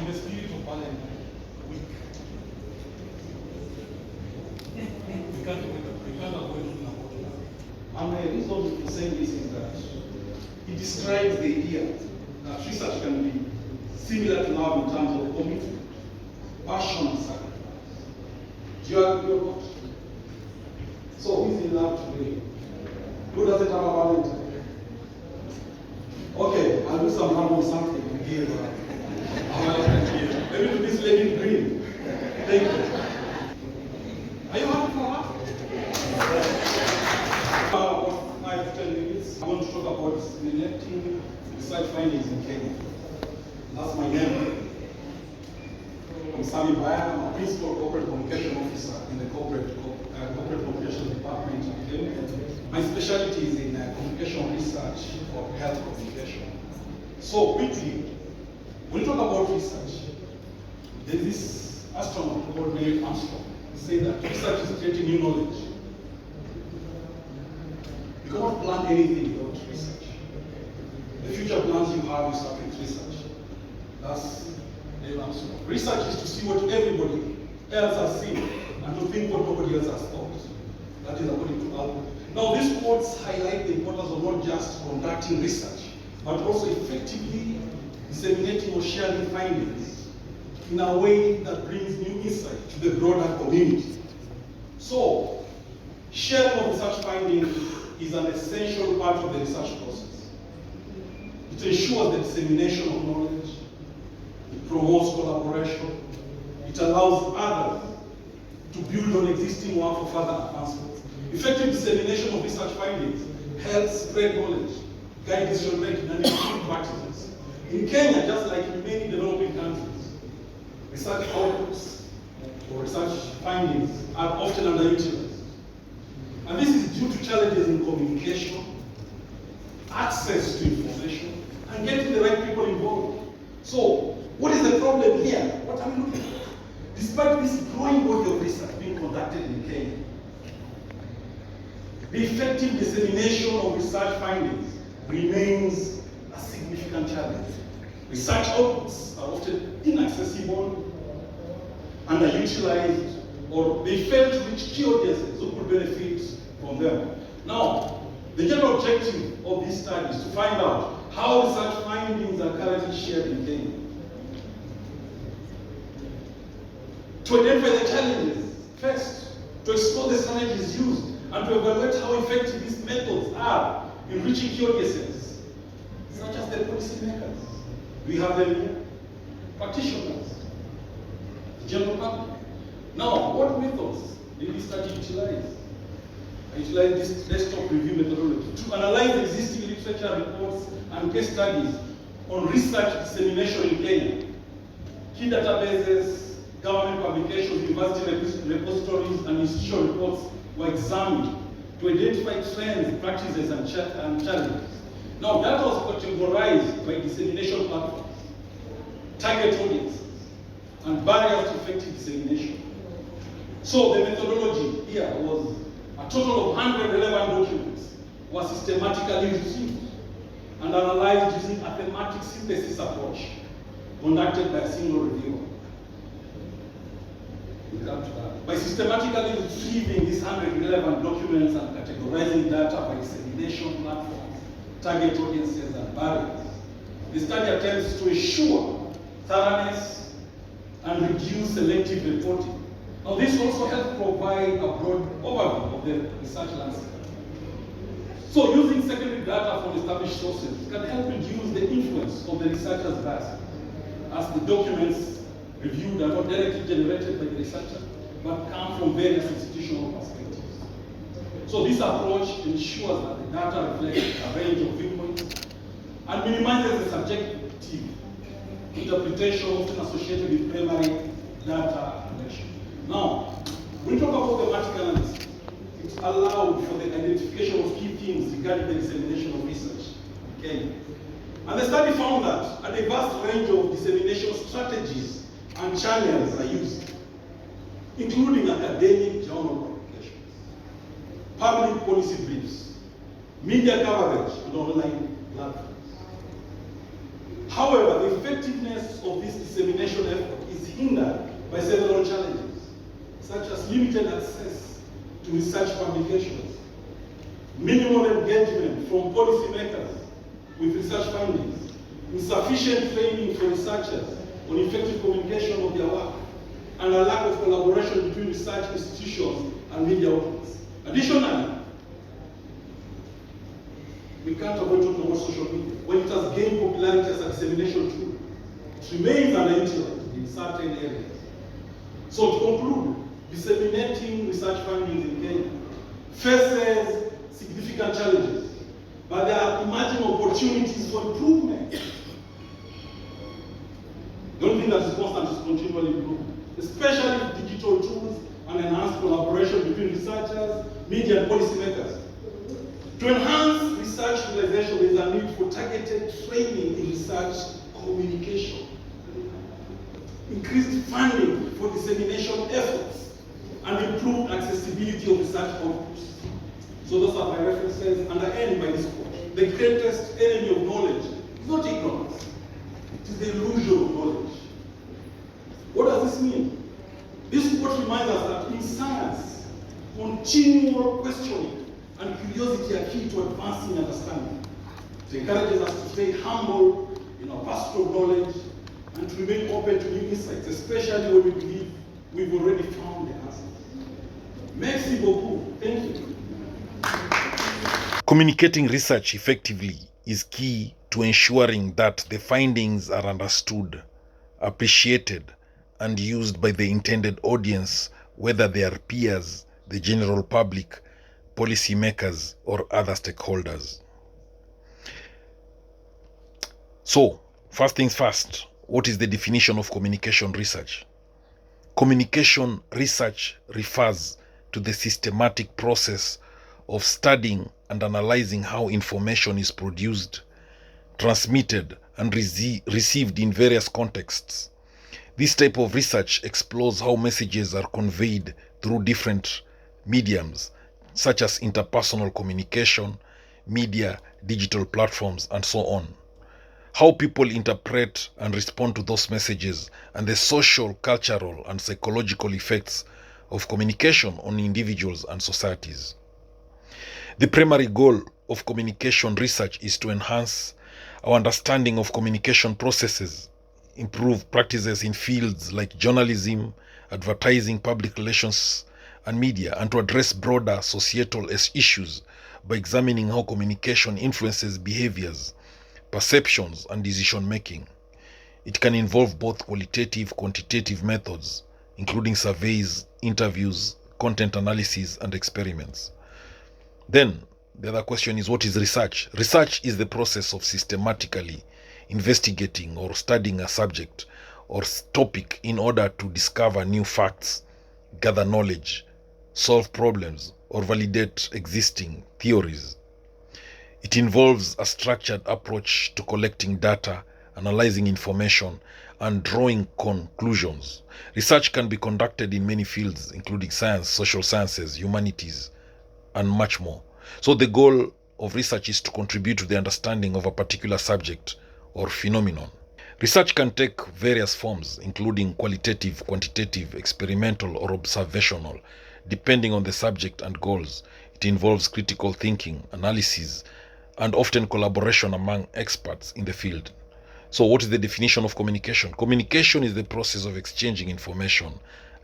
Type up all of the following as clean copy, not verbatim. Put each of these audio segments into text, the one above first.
in the spirit of Valentine week. We can't avoid looking about that. And the reason for saying this is that it describes the idea that research can be similar to love in terms of commitment, passion, and sacrifice. Do you agree or not? So who is in love today? Who doesn't have a Valentine? Okay, I'll do some random something and give a Valentine here. Maybe to this lady in green. Thank you. Are you happy for her? About 5 to 10 minutes, I want to talk about disseminating research findings in Kenya. That's my name. I'm Sami Baya. I'm a Principal Corporate Communication Officer in the Corporate Communications Department in Kenya. My specialty is in communication research for health communication. So quickly, when you talk about research, there's this astronaut called Neil Armstrong. He said that research is creating new knowledge. You cannot plan anything without research. The future plans you have, you start with research. That's Neil Armstrong. Research is to see what everybody else has seen and to think what nobody else has thought. That is according to Albert. Now, these quotes highlight the importance of not just conducting research, but also effectively disseminating or sharing findings in a way that brings new insight to the broader community. So, sharing of research findings is an essential part of the research process. It ensures the dissemination of knowledge, it promotes collaboration, it allows others to build on existing work for further advancement. Effective dissemination of research findings helps spread knowledge, guide decision making, and improve practices. In Kenya, just like in many developing countries, research outputs or research findings are often underutilized. And this is due to challenges in communication, access to information, and getting the right people involved. So, what is the problem here? What are we looking at? Despite this growing body of research being conducted in Kenya, the effective dissemination of research findings remains a significant challenge. Research outputs are often inaccessible, underutilized, or they fail to reach key audiences who could benefit from them. Now, the general objective of this study is to find out how research findings are currently shared in Kenya, to identify the challenges first, to explore the strategies used, and to evaluate how effective these methods are in reaching key audiences, such as the policymakers. We have them here, practitioners, the general public. Now, what methods did this study utilize? I utilized this desktop review methodology to analyze existing literature reports and case studies on research dissemination in Kenya. Key databases, government publications, university repositories, and institutional reports were examined to identify trends, practices, and challenges. Now, that was categorized by dissemination platforms, target audiences, and barriers to effective dissemination. So, the methodology here was a total of 100 relevant documents were systematically reviewed and analyzed using a thematic synthesis approach conducted by a single reviewer. We'll come to that. By systematically retrieving these 100 relevant documents and categorizing data by dissemination platforms, target audiences, and barriers, the study attempts to ensure thoroughness and reduce selective reporting. Now, this also helps provide a broad overview of the research landscape. So, using secondary data from established sources can help reduce the influence of the researcher's bias, as the documents reviewed are not directly generated by the researcher, but come from various institutional perspectives. So this approach ensures that the data reflects a range of viewpoints and minimizes the subjective interpretation often associated with primary data collection. Now, when we talk about thematic analysis, it allowed for the identification of key themes regarding the dissemination of research in Kenya. And the study found that a diverse range of dissemination strategies and channels are used, including academic journal publications, public policy briefs, media coverage, and online platforms. However, the effectiveness of this dissemination dissemination effort is hindered by several challenges, such as limited access to research publications, minimal engagement from policymakers with research findings, insufficient training for researchers on effective communication of their work, and a lack of collaboration between research institutions and media outlets. Additionally, we can't avoid talking about social media. When it has gained popularity as a dissemination tool, it remains underutilized in certain areas. So to conclude, disseminating research findings in Kenya faces significant challenges, but there are emerging opportunities for improvement. The only thing that is constant is continual improvement, especially with digital tools and enhanced collaboration between researchers, media, and policymakers. To enhance research utilization, there is a need for targeted training in research communication, increased funding for dissemination efforts, and improved accessibility of research outputs. So those are my references, and I end by this quote. The greatest enemy of knowledge is not ignorance, it is the illusion of knowledge. What does this mean? This quote reminds us that in science, continual questioning and curiosity are key to advancing understanding. It encourages us to stay humble in our pursuit of knowledge and to remain open to new insights, especially when we believe we've already found the answers. Merci beaucoup. Thank you. Communicating research effectively is key to ensuring that the findings are understood, appreciated, and used by the intended audience, whether they are peers, the general public, policymakers, or other stakeholders. So, first things first, what is the definition of communication research? Communication research refers to the systematic process of studying and analyzing how information is produced, transmitted, and received in various contexts. This type of research explores how messages are conveyed through different mediums, such as interpersonal communication, media, digital platforms, and so on. How people interpret and respond to those messages, and the social, cultural, and psychological effects of communication on individuals and societies. The primary goal of communication research is to enhance our understanding of communication processes, improve practices in fields like journalism, advertising, public relations, and media, and to address broader societal issues by examining how communication influences behaviors, perceptions, and decision-making. It can involve both qualitative, quantitative methods, including surveys, interviews, content analysis, and experiments. Then, the other question is, what is research? Research is the process of systematically investigating or studying a subject or topic in order to discover new facts, gather knowledge, solve problems, or validate existing theories. It involves a structured approach to collecting data, analyzing information, and drawing conclusions. Research can be conducted in many fields, including science, social sciences, humanities, and much more. So the goal of research is to contribute to the understanding of a particular subject or phenomenon. Research can take various forms, including qualitative, quantitative, experimental, or observational, depending on the subject and goals. It involves critical thinking, analysis, and often collaboration among experts in the field. So what is the definition of communication? Communication is the process of exchanging information,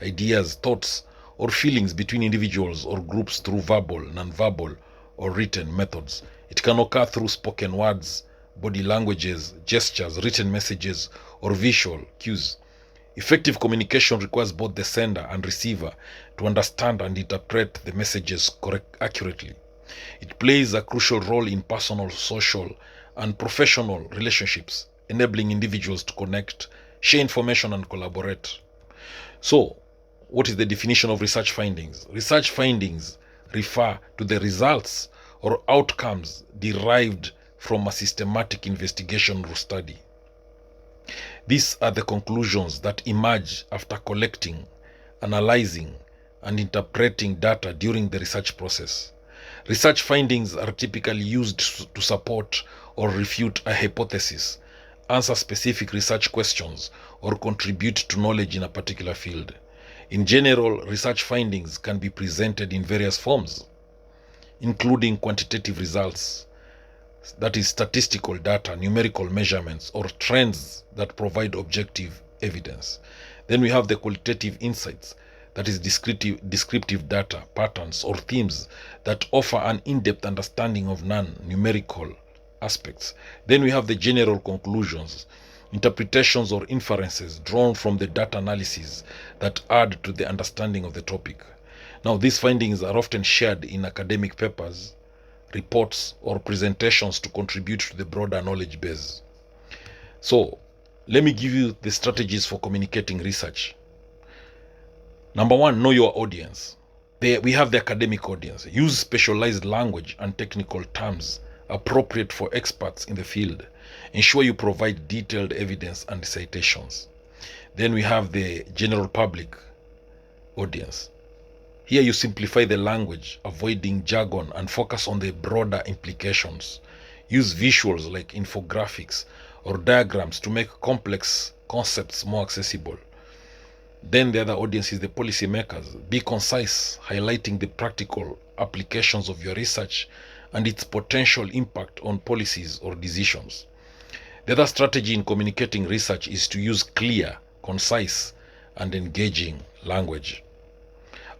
ideas, thoughts, or feelings between individuals or groups through verbal, non-verbal, or written methods. It can occur through spoken words, body languages, gestures, written messages, or visual cues. Effective communication requires both the sender and receiver to understand and interpret the messages accurately. It plays a crucial role in personal, social, and professional relationships, enabling individuals to connect, share information, and collaborate. So, what is the definition of research findings? Research findings refer to the results or outcomes derived from a systematic investigation or study. These are the conclusions that emerge after collecting, analyzing, and interpreting data during the research process. Research findings are typically used to support or refute a hypothesis, answer specific research questions, or contribute to knowledge in a particular field. In general, research findings can be presented in various forms, including quantitative results, that is statistical data, numerical measurements, or trends that provide objective evidence. Then we have the qualitative insights, that is descriptive data, patterns, or themes that offer an in-depth understanding of non-numerical aspects. Then we have the general conclusions, interpretations or inferences drawn from the data analysis that add to the understanding of the topic. Now, these findings are often shared in academic papers, reports, or presentations to contribute to the broader knowledge base. So, let me give you the strategies for communicating research. Number one, know your audience. We have the academic audience. Use specialized language and technical terms appropriate for experts in the field. Ensure you provide detailed evidence and citations. Then we have the general public audience. Here you simplify the language, avoiding jargon, and focus on the broader implications. Use visuals like infographics or diagrams to make complex concepts more accessible. Then the other audience is the policymakers. Be concise, highlighting the practical applications of your research and its potential impact on policies or decisions. The other strategy in communicating research is to use clear, concise, and engaging language.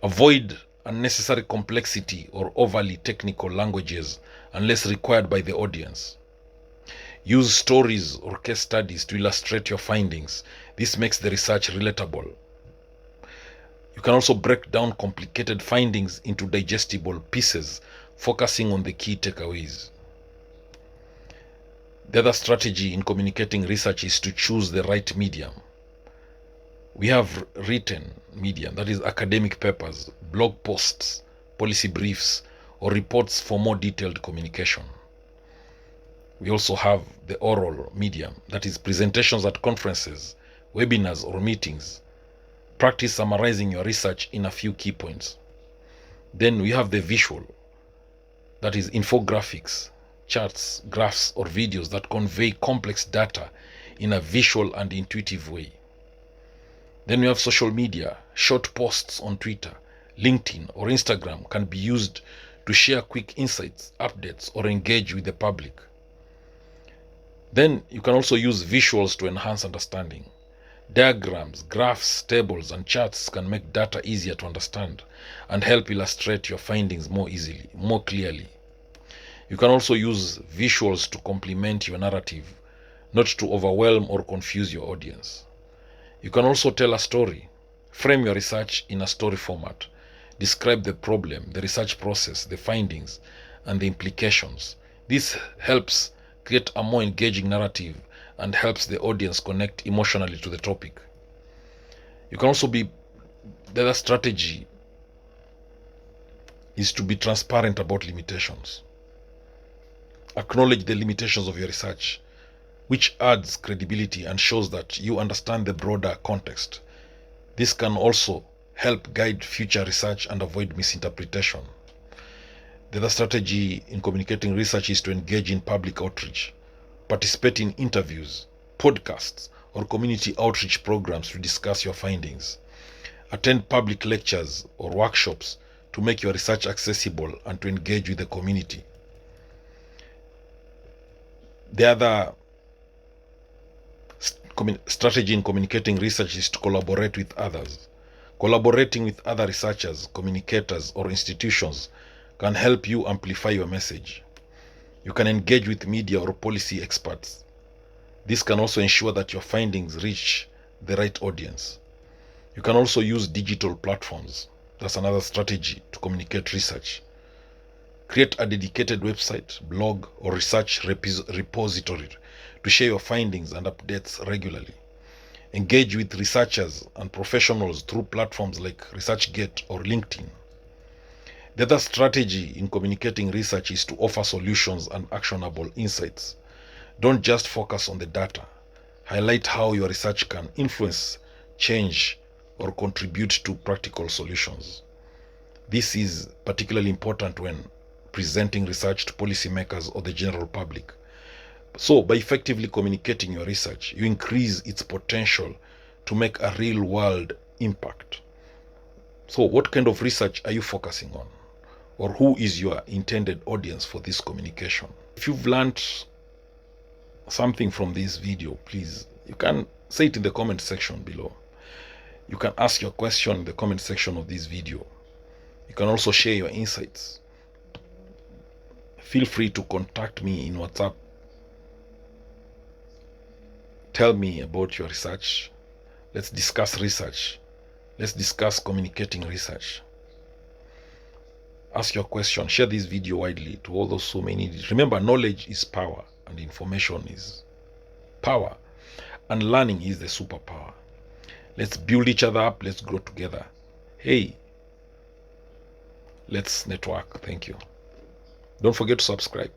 Avoid unnecessary complexity or overly technical languages unless required by the audience. Use stories or case studies to illustrate your findings. This makes the research relatable. You can also break down complicated findings into digestible pieces, focusing on the key takeaways. The other strategy in communicating research is to choose the right medium. We have written media, that is academic papers, blog posts, policy briefs, or reports for more detailed communication. We also have the oral medium, that is presentations at conferences, webinars, or meetings. Practice summarizing your research in a few key points. Then we have the visual, that is infographics, charts, graphs, or videos that convey complex data in a visual and intuitive way. Then we have social media. Short posts on Twitter, LinkedIn, or Instagram can be used to share quick insights, updates, or engage with the public. Then you can also use visuals to enhance understanding. Diagrams, graphs, tables, and charts can make data easier to understand and help illustrate your findings more clearly. You can also use visuals to complement your narrative, not to overwhelm or confuse your audience. You can also tell a story. Frame your research in a story format. Describe the problem, the research process, the findings, and the implications. This helps create a more engaging narrative and helps the audience connect emotionally to the topic. You can also the other strategy is to be transparent about limitations. Acknowledge the limitations of your research, which adds credibility and shows that you understand the broader context. This can also help guide future research and avoid misinterpretation. The other strategy in communicating research is to engage in public outreach. Participate in interviews, podcasts, or community outreach programs to discuss your findings. Attend public lectures or workshops to make your research accessible and to engage with the community. The other strategy in communicating research is to collaborate with others. Collaborating with other researchers, communicators, or institutions can help you amplify your message. You can engage with media or policy experts. This can also ensure that your findings reach the right audience. You can also use digital platforms. That's another strategy to communicate research. Create a dedicated website, blog, or research repository to share your findings and updates regularly. Engage with researchers and professionals through platforms like ResearchGate or LinkedIn. The other strategy in communicating research is to offer solutions and actionable insights. Don't just focus on the data. Highlight how your research can influence, change, or contribute to practical solutions. This is particularly important when presenting research to policymakers or the general public. So, by effectively communicating your research, you increase its potential to make a real world impact. So what kind of research are you focusing on? Or who is your intended audience for this communication? If you've learned something from this video, please, you can say it in the comment section below. You can ask your question in the comment section of this video. You can also share your insights. Feel free to contact me in WhatsApp. Tell me about your research. Let's discuss research. Let's discuss communicating research. Ask your question. Share this video widely to all those who may need it. Remember, knowledge is power and information is power. And learning is the superpower. Let's build each other up. Let's grow together. Hey, let's network. Thank you. Don't forget to subscribe.